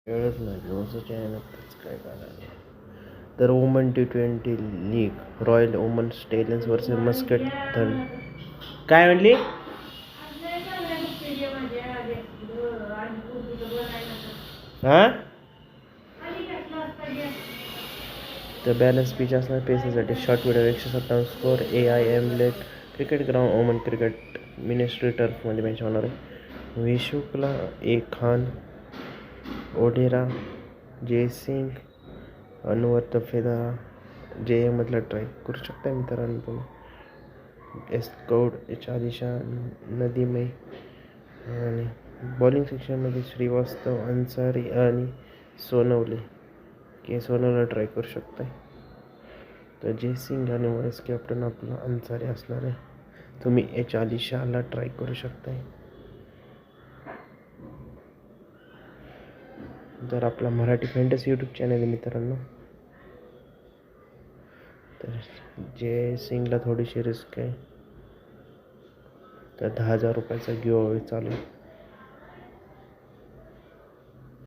वेळच नाही रोजच्या यानंतरच काय करायला. तर woman T20 league royal woman stallions versus Muscat काय म्हणली. हां तर बॅलन्स पिच असणार पेससाठी short video 157 score AIM cricket ground woman cricket ministry टर्फमध्ये मॅच होणार आहे. विशुक्ला ए खान ओढेरा जयसिंग अनवर तफेदार JMमधला ट्राय करू शकता मित्रांनो तुम्ही. एस्कौड चादिशा नदीमय आणि बॉलिंग सेक्शनमध्ये श्रीवास्तव अन्सारी आणि सोनवले ट्राय करू शकताय. तर जयसिंग आणि वाईस कॅप्टन आपला अन्सारी असणार आहे. तुम्ही चादिशाला ट्राय करू शकताय. जर आपला मराठी फॅन्टसी यूट्यूब चॅनल आहे मित्रांनो तर जयसिंगला थोडीशी रिस्क आहे. तर 10,000 रुपयाचा गिव्ह अवे चालू आहे.